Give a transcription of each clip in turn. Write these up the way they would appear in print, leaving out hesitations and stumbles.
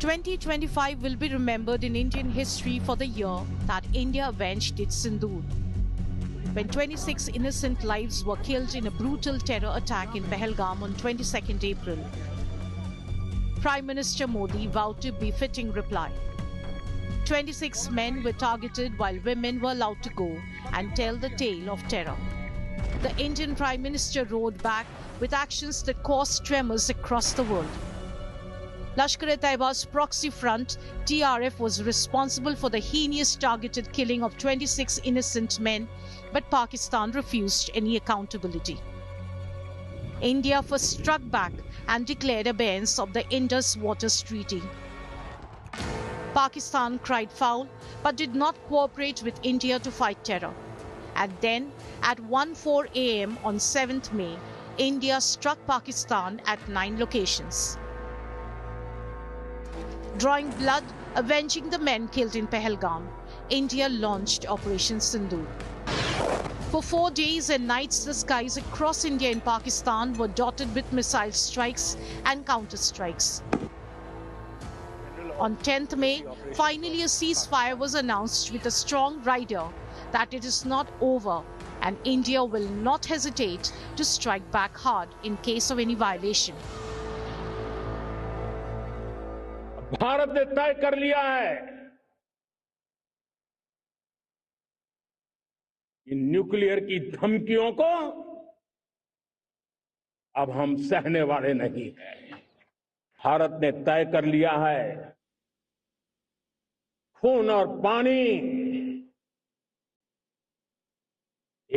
2025 will be remembered in Indian history for the year that India avenged its Sindoor, when 26 innocent lives were killed in a brutal terror attack in Pahalgam on 22nd April. Prime Minister Modi vowed to befitting reply. 26 men were targeted while women were allowed to go and tell the tale of terror. The Indian Prime Minister rode back with actions that caused tremors across the world. Lashkar-e-Taiba's proxy front, TRF, was responsible for the heinous targeted killing of 26 innocent men, but Pakistan refused any accountability. India first struck back and declared abeyance of the Indus Waters Treaty. Pakistan cried foul but did not cooperate with India to fight terror. And then, at 1:04 a.m. on 7th May, India struck Pakistan at 9 locations. Drawing blood, avenging the men killed in Pahalgam, India launched Operation Sindoor. For 4 days and nights, the skies across India and Pakistan were dotted with missile strikes and counter-strikes. On 10th May, finally a ceasefire was announced with a strong rider that it is not over and India will not hesitate to strike back hard in case of any violation. Bharat ने तय कर लिया है कि nuclear की धमकियों को अब हम सहने वाले नहीं हैं। भारत ने तय कर लिया है खून और पानी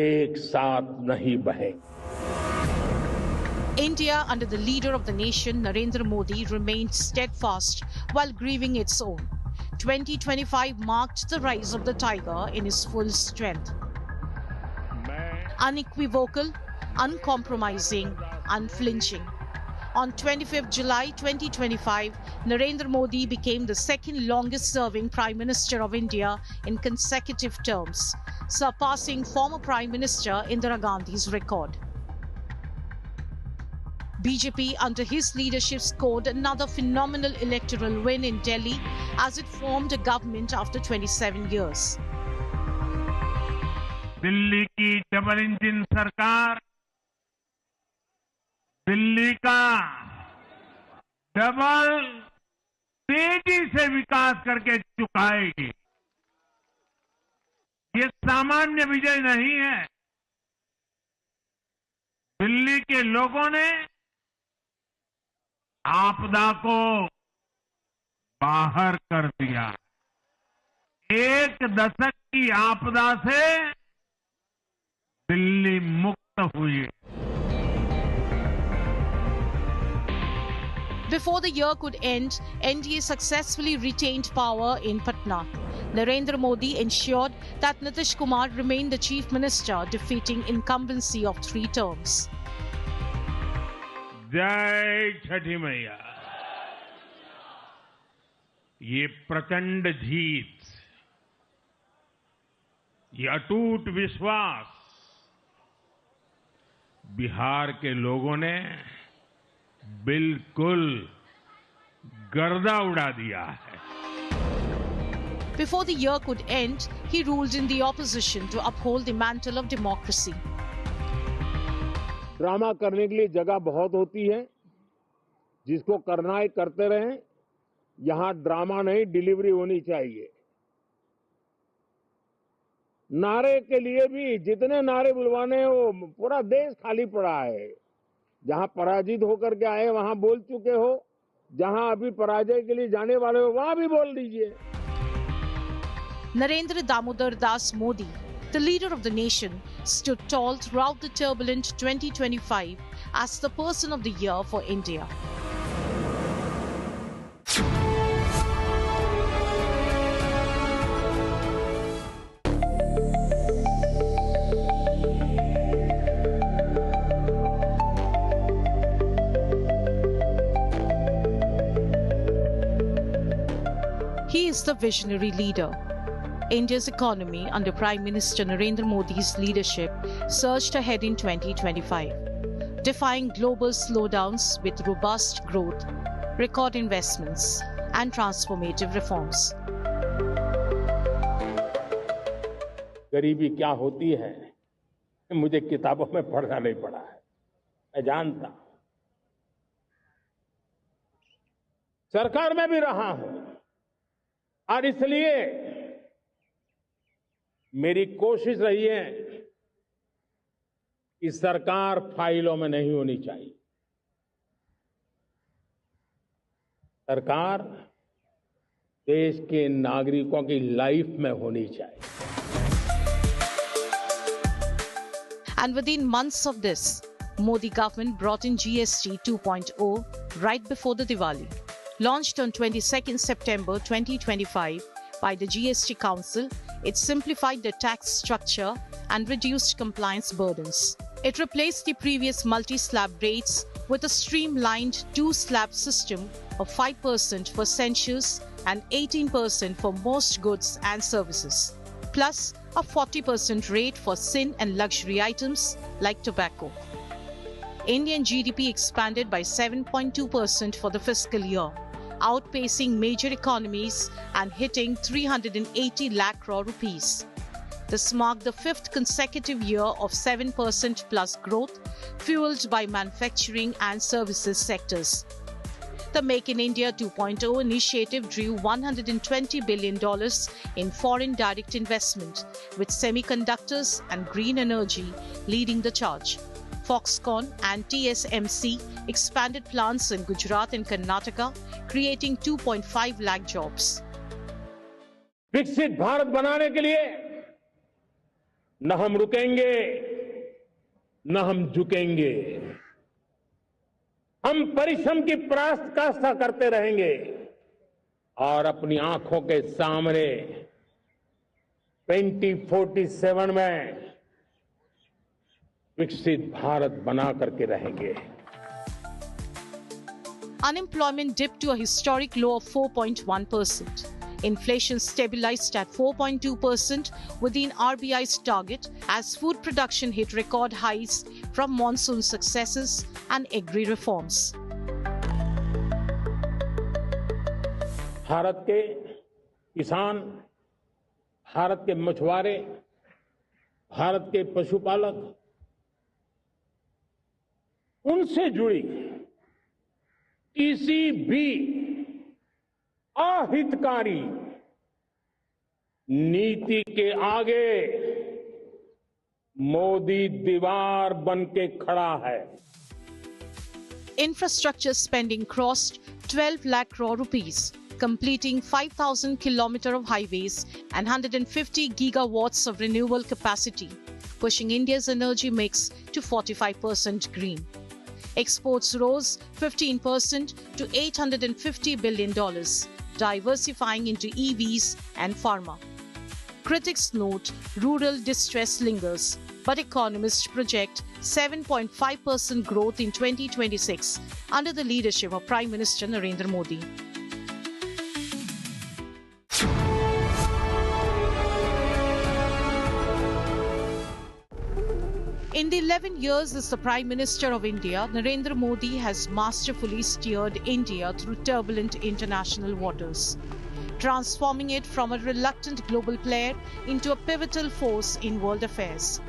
एक साथ नहीं बहेंगे। India, under the leader of the nation, Narendra Modi, remained steadfast while grieving its own. 2025 marked the rise of the tiger in his full strength. Unequivocal, uncompromising, unflinching. On 25th July 2025, Narendra Modi became the second longest serving Prime Minister of India in consecutive terms, surpassing former Prime Minister Indira Gandhi's record. BJP, under his leadership, scored another phenomenal electoral win in Delhi as it formed a government after 27 years. Delhi की double engine सरकार दिल्ली का double तेजी से विकास करके चुकाएगी। ये सामान्य विजय नहीं है। दिल्ली के लोगों ने आपदा को बाहर कर दिया। एक दशक की आपदा से दिल्ली मुक्त हुई। Before the year could end, NDA successfully retained power in Patna. Narendra Modi ensured that Nitish Kumar remained the Chief Minister, defeating incumbency of 3 terms. जय छठी मैया। ये प्रचंड जीत, ये अटूट विश्वास बिहार के लोगों ने बिल्कुल गर्दा उड़ा दिया है। Before the year could end, he ruled in the opposition to uphold the mantle of democracy. Drama करने के लिए जगह बहुत होती है, जिसको करना है करते रहें। यहां ड्रामा नहीं, डिलीवरी होनी चाहिए। नारे के लिए भी जितने नारे बुलवाने हैं, वो पूरा देश खाली पड़ा है। जहां पराजित होकर के आए वहां बोल चुके हो, जहां अभी पराजय के लिए जाने वाले हो वहां भी बोल दीजिए। Narendra Damodar Das Modi, the leader of the nation, stood tall throughout the turbulent 2025 as the person of the year for India. He is the visionary leader. India's economy under Prime Minister Narendra Modi's leadership surged ahead in 2025, defying global slowdowns with robust growth, record investments, and transformative reforms. गरीबी क्या होती है मुझे किताबों में पढ़ना नहीं पड़ा है, मैं जानता हूं। सरकार में भी रहा हूं और इसलिए मेरी कोशिश रही है कि सरकार फाइलों में नहीं होनी चाहिए। सरकार देश के नागरिकों की लाइफ में होनी चाहिए। And within months of this, Modi government brought in GST 2.0 right before the Diwali. Launched on 22nd September 2025 by the GST Council, it simplified the tax structure and reduced compliance burdens. It replaced the previous multi-slab rates with a streamlined two-slab system of 5% for essentials and 18% for most goods and services, plus a 40% rate for sin and luxury items like tobacco. Indian GDP expanded by 7.2% for the fiscal year, outpacing major economies and hitting 380 lakh crore rupees. This marked the fifth consecutive year of 7% plus growth, fueled by manufacturing and services sectors. The Make in India 2.0 initiative drew $120 billion in foreign direct investment, with semiconductors and green energy leading the charge. Foxconn and TSMC expanded plants in Gujarat and Karnataka, creating 2.5 lakh jobs. विकसित भारत बनाने के लिए न हम रुकेंगे न हम झुकेंगे। हम परिश्रम की पराकाष्ठा करते रहेंगे और अपनी आंखों के सामने 2047 में विकसित भारत बना करके रहेंगे। Unemployment dipped to a historic low of 4.1%. Inflation stabilized at 4.2% within RBI's target as food production hit record highs from monsoon successes and agri reforms. Bharat के किसान, भारत के मछुआरे, भारत के पशुपालक, उनसे जुड़ी किसी भी अहितकारी नीति के आगे मोदी दीवार बन के खड़ा है। Infrastructure spending crossed 12 lakh crore rupees, completing 5,000 kilometers of highways and 150 gigawatts of renewable capacity, pushing India's energy mix to 45% green. Exports rose 15% to $850 billion, diversifying into EVs and pharma. Critics note rural distress lingers, but economists project 7.5% growth in 2026 under the leadership of Prime Minister Narendra Modi. In the 11 years as the Prime Minister of India, Narendra Modi has masterfully steered India through turbulent international waters, transforming it from a reluctant global player into a pivotal force in world affairs.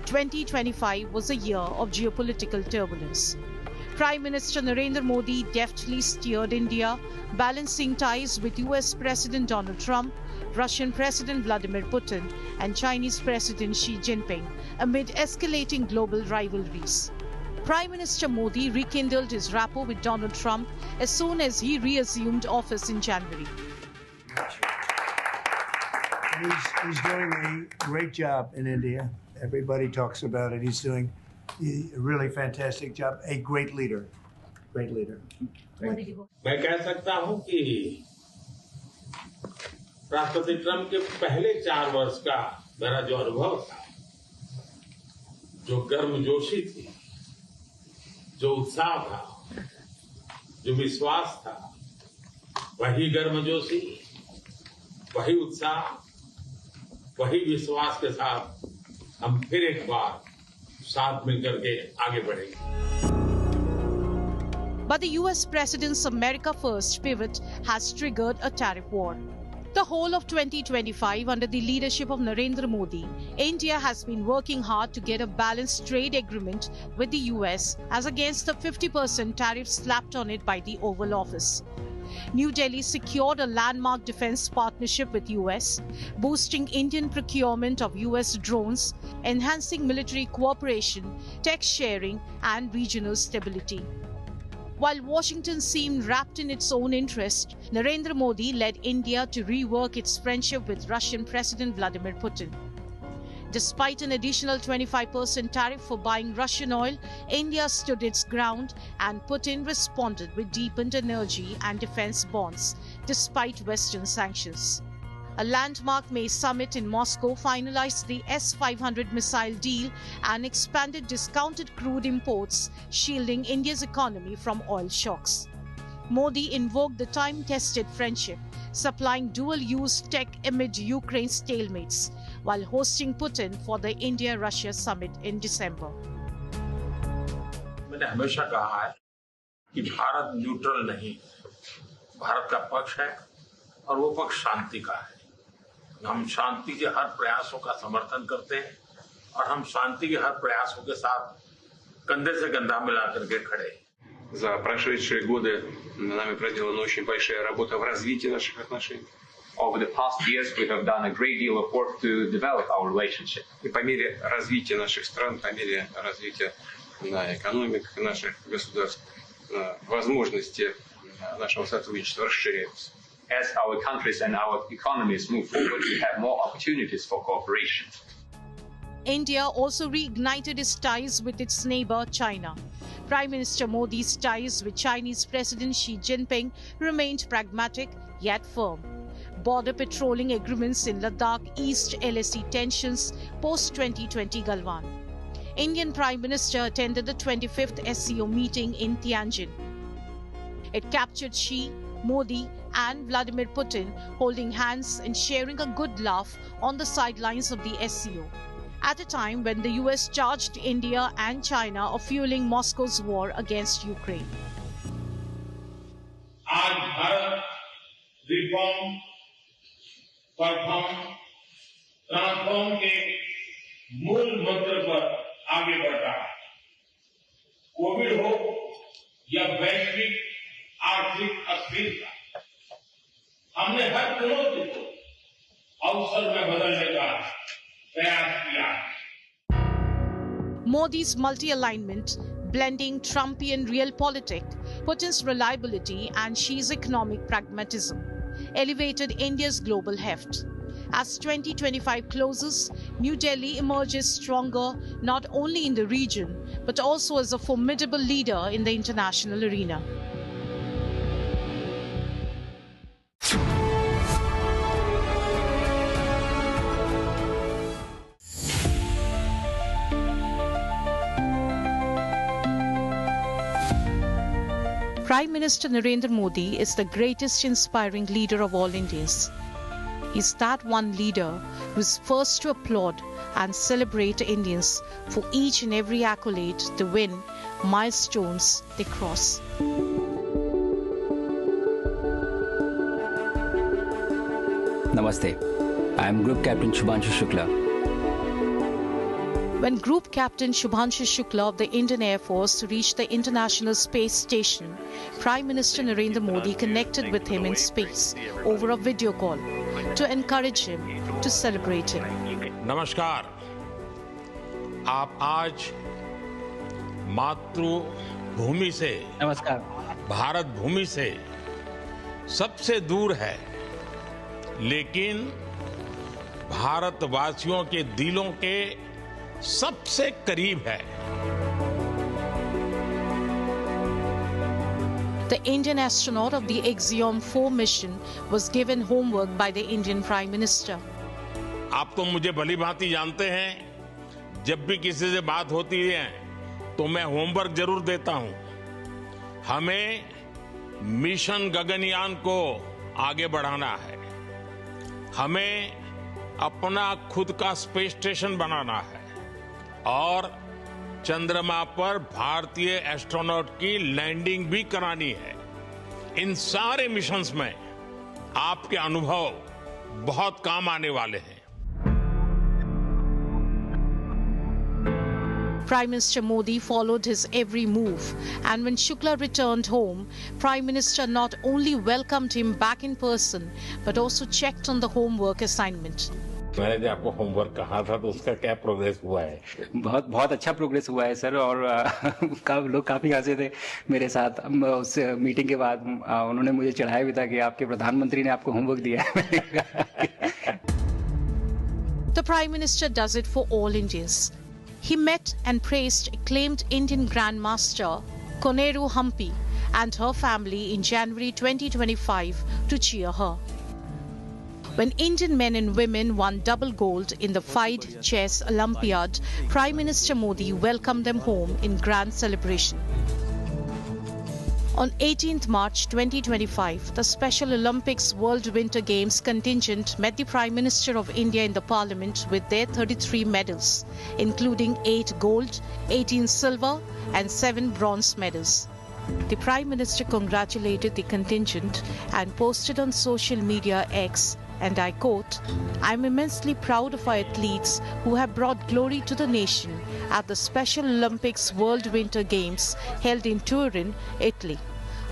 2025 was a year of geopolitical turbulence. Prime Minister Narendra Modi deftly steered India, balancing ties with US President Donald Trump, Russian President Vladimir Putin, and Chinese President Xi Jinping amid escalating global rivalries. Prime Minister Modi rekindled his rapport with Donald Trump as soon as he reassumed office in January. He's doing a great job in India. Everybody talks about it. He's doing a really fantastic job. A great leader. Great leader. मैं कह सकता हूं कि राष्ट्रपति Trump के पहले 4 वर्ष का मेरा जो अनुभव था, जो गर्मजोशी थी, जो उत्साह था, जो विश्वास था, वही गर्मजोशी, वही उत्साह, वही विश्वास के साथ हम फिर एक बार साथ मिलकर के आगे बढ़ेंगे। But the US president's America First pivot has triggered a tariff war. The whole of 2025, under the leadership of Narendra Modi, India has been working hard to get a balanced trade agreement with the US as against the 50% tariff slapped on it by the Oval Office. New Delhi secured a landmark defense partnership with US, boosting Indian procurement of US drones, enhancing military cooperation, tech sharing, and regional stability. While Washington seemed wrapped in its own interest, Narendra Modi led India to rework its friendship with Russian President Vladimir Putin. Despite an additional 25% tariff for buying Russian oil, India stood its ground and Putin responded with deepened energy and defense bonds, despite Western sanctions. A landmark May summit in Moscow finalized the S-500 missile deal and expanded discounted crude imports, shielding India's economy from oil shocks. Modi invoked the time-tested friendship, supplying dual-use tech amid Ukraine's stalemates, while hosting Putin for the India-Russia summit in December. मैंने हमेशा कहा है कि Bharat neutral नहीं, भारत का पक्ष है और वो पक्ष शांति का है। हम शांति के हर प्रयासों का समर्थन करते हैं और हम शांति के हर प्रयासों के साथ कंधे से कंधा मिलाकर के खड़े हैं। За прошедшие годы нами проделана очень большая работа в развитии наших отношений. Over the past years, we have done a great deal of work to develop our relationship. И по мере развития наших стран, по мере развития экономик наших государств, возможности нашего сотрудничества расширяются. As our countries and our economies move forward, we have more opportunities for cooperation. India also reignited its ties with its neighbor, China. Prime Minister Modi's ties with Chinese President Xi Jinping remained pragmatic yet firm. Border patrolling agreements in Ladakh eased LAC tensions post-2020 Galwan. Indian Prime Minister attended the 25th SCO meeting in Tianjin. It captured Xi, Modi and Vladimir Putin holding hands and sharing a good laugh on the sidelines of the SCO, at a time when the US charged India and China of fueling Moscow's war against Ukraine. आज Bharat reform, perform, transform के मूल मंत्र पर आगे बढ़ रहा है। Covid हो या वैश्विक आर्थिक अस्थिरता, हमने हर चुनौती को अवसर में बदलने का प्रयास किया। Modi's multi-alignment, blending Trumpian realpolitik, Putin's reliability and Xi's economic pragmatism, elevated India's global heft. As 2025 closes, New Delhi emerges stronger not only in the region, but also as a formidable leader in the international arena. Prime Minister Narendra Modi is the greatest inspiring leader of all Indians. He's that one leader who is first to applaud and celebrate Indians for each and every accolade they win, milestones they cross. Namaste. I am Group Captain Shubhanshu Shukla. When Group Captain Shubhanshu Shukla of the Indian Air Force reached the International Space Station, Prime Minister Narendra Modi connected with him in space over a video call to encourage him, to celebrate him. नमस्कार, आप आज मातृभूमि से, नमस्कार, भारत भूमि से सबसे दूर है, लेकिन भारतवासियों के दिलों के सबसे करीब है। The Indian astronaut of the Axiom 4 mission was given homework by the Indian Prime Minister. आप तो मुझे भली भांति जानते हैं, जब भी किसी से बात होती है तो मैं होमवर्क जरूर देता हूं। हमें मिशन गगनयान को आगे बढ़ाना है, हमें अपना खुद का स्पेस स्टेशन बनाना है और चंद्रमा पर भारतीय एस्ट्रोनॉट की लैंडिंग भी करानी है। इन सारे मिशंस में आपके अनुभव बहुत काम आने वाले हैं। Prime Minister Modi followed his every move, and when Shukla returned home, Prime Minister not only welcomed him back in person, but also checked on the homework assignment. मैंने जो आपको होमवर्क कहा था तो उसका क्या प्रोग्रेस हुआ है? बहुत अच्छा प्रोग्रेस हुआ है सर, और लोग काफ़ी हंसे थे मेरे साथ। उस मीटिंग के बाद उन्होंने मुझे चढ़ाया भी था कि आपके प्रधानमंत्री ने आपको होमवर्क दिया है। The Prime Minister does it for all Indians. He met and praised acclaimed Indian Grandmaster Koneru Hampi and her family in January 2025 to cheer her. When Indian men and women won double gold in the FIDE Chess Olympiad, Prime Minister Modi welcomed them home in grand celebration. On 18th March 2025, the Special Olympics World Winter Games contingent met the Prime Minister of India in the Parliament with their 33 medals, including 8 gold, 18 silver and 7 bronze medals. The Prime Minister congratulated the contingent and posted on social media X, and I quote, "I'm immensely proud of our athletes who have brought glory to the nation at the Special Olympics World Winter Games held in Turin, Italy.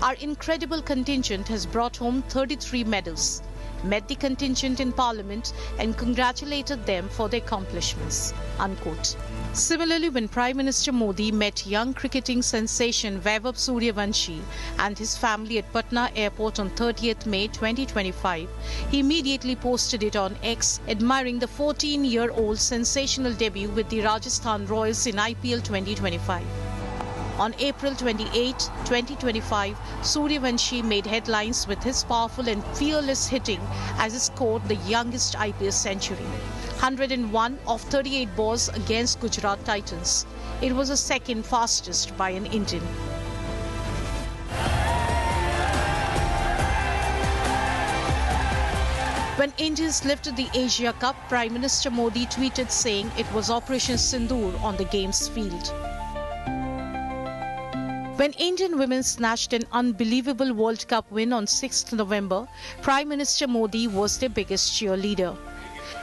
Our incredible contingent has brought home 33 medals, met the contingent in Parliament and congratulated them for their accomplishments." Unquote. Similarly, when Prime Minister Modi met young cricketing sensation Vaibhav Suryavanshi and his family at Patna Airport on 30th May 2025, he immediately posted it on X, admiring the 14-year-old sensational debut with the Rajasthan Royals in IPL 2025. On April 28, 2025, Suryavanshi made headlines with his powerful and fearless hitting as he scored the youngest IPL century. 101 of 38 balls against Gujarat Titans. It was the second fastest by an Indian. When Indians lifted the Asia Cup, Prime Minister Modi tweeted saying it was Operation Sindoor on the games field. When Indian women snatched an unbelievable World Cup win on 6th November, Prime Minister Modi was their biggest cheerleader.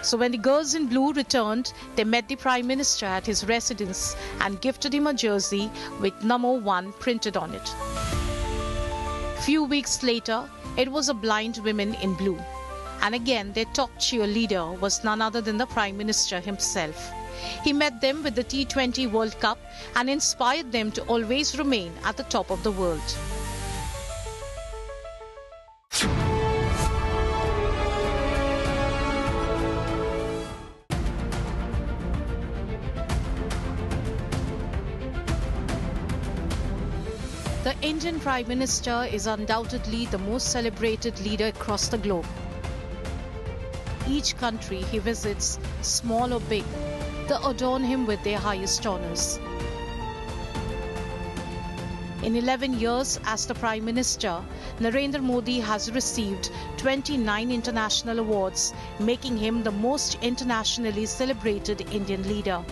So when the girls in blue returned, they met the Prime Minister at his residence and gifted him a jersey with Namo 1 printed on it. Few weeks later, it was a blind women in blue. And again, their top cheerleader was none other than the Prime Minister himself. He met them with the T20 World Cup and inspired them to always remain at the top of the world. The Indian Prime Minister is undoubtedly the most celebrated leader across the globe. Each country he visits, small or big, they adorn him with their highest honors. In 11 years as the Prime Minister, Narendra Modi has received 29 international awards, making him the most internationally celebrated Indian leader.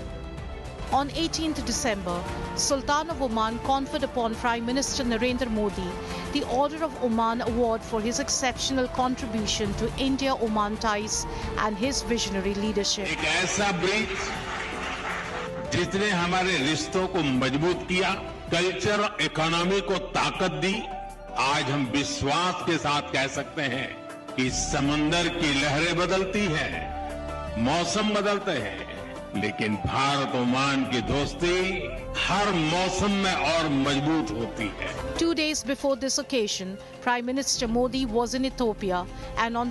On 18th December, Sultan of Oman conferred upon Prime Minister Narendra Modi the Order of Oman Award for his exceptional contribution to India-Oman ties and his visionary leadership. एक ऐसा bridge जिसने हमारे रिश्तों को मजबूत किया, culture और economy को ताकत दी। आज हम विश्वास के साथ कह सकते हैं कि समंदर की लहरें बदलती हैं, मौसम बदलते हैं, लेकिन भारत ओमान की दोस्ती हर मौसम में और मजबूत होती है। 2 days before this occasion, Prime Minister Modi was in Ethiopia and on